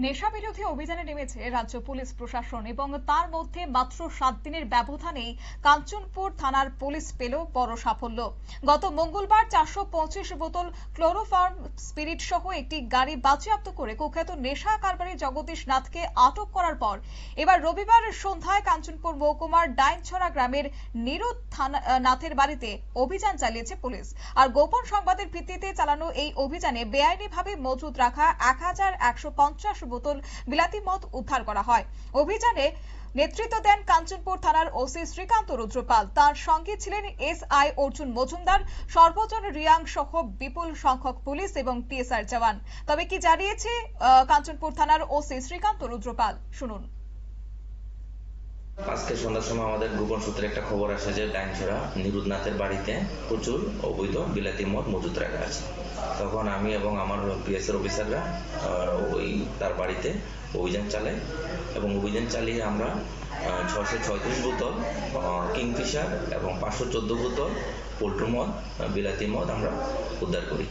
নেশা বিরোধী অভিযানে নেমেছে রাজ্য পুলিশ প্রশাসন এবং তার মধ্যে মাত্র 7 দিনের ব্যবধানেই কাঞ্চনপুর থানার পুলিশ পেল বড় সাফল্য। গত মঙ্গলবার 425 বোতল ক্লোরোফর্ম স্পিরিট সহ একটি গাড়ি বাজেয়াপ্ত করে কুখ্যাত নেশা কারবারি জগদীশ নাথকে আটক করার পর এবার রবিবার সন্ধ্যায় কাঞ্চনপুর মহকুমার ডাইনছড়া গ্রামের নিরুদ নাথের বাড়িতে অভিযান চালিয়েছে পুলিশ। আর গোপন সংবাদের ভিত্তিতে চালানো এই অভিযানে বেআইনিভাবে মজুদ রাখা 1150 বোতল বিলাতি মদ উদ্ধার করা হয়। অভিযানে নেতৃত্ব দেন কাঞ্চনপুর থানার ওসি শ্রীকান্ত রুদ্রপাল, তার সঙ্গে ছিলেন এসআই অর্জুন মজুমদার, সর্বজন রিয়াং সহ বিপুল সংখ্যক পুলিশ এবং টিএসআর জওয়ান। তবে কি জানিয়েছে কাঞ্চনপুর থানার ওসি শ্রীকান্ত রুদ্রপাল, শুনুন। আজকে সন্ধ্যার সময় আমাদের গোপন সূত্রে একটা খবর আসে যে ডাইনছড়া নিরুদনাথের বাড়িতে প্রচুর অবৈধ বিলাতি মদ মজুত রাখা আছে। তখন আমি এবং আমার পিএসএর অফিসাররা তার বাড়িতে অভিযান চালাই এবং অভিযান চালিয়ে আমরা 636 বোতল কিংফিশার এবং 514 বোতল পোল্ট্রি মদ বিলাতি মদ আমরা উদ্ধার করি।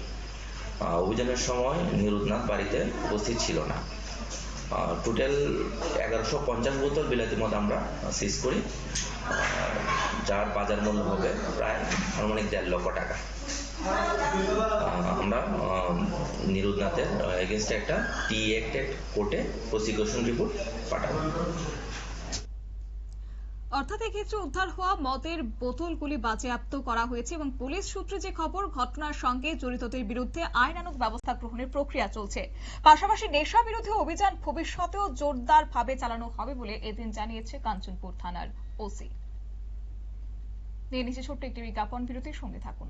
অভিযানের সময় নিরুদনাথ বাড়িতে উপস্থিত ছিল না। টোটাল 1150 বোতল বিলাতি মদ আমরা সিজ করি, যার বাজার মূল্য হবে প্রায় আনুমানিক 1.5 লক্ষ টাকা। আমরা নিরুদনাথের এগেইনস্টে একটা টি অ্যাক্ট কোর্টে প্রসিকিউশন রিপোর্ট পাঠাবো। অর্থাৎ এক্ষেত্রে উদ্ধার হওয়া মদের বোতলগুলি বাজেয়াপ্ত করা হয়েছে এবং পুলিশ সূত্রে যে খবর, ঘটনার সঙ্গে জড়িতদের বিরুদ্ধে আইনানুগ ব্যবস্থা গ্রহণের প্রক্রিয়া চলছে। পাশাপাশি নেশা বিরোধী অভিযান ভবিষ্যতেও জোরদার ভাবে চালানো হবে বলে এদিন জানিয়েছে কাঞ্চনপুর থানার ওসি। নিয়ে নিচ্ছে ছোট্ট একটি বিজ্ঞাপন বিরতির সঙ্গে থাকুন।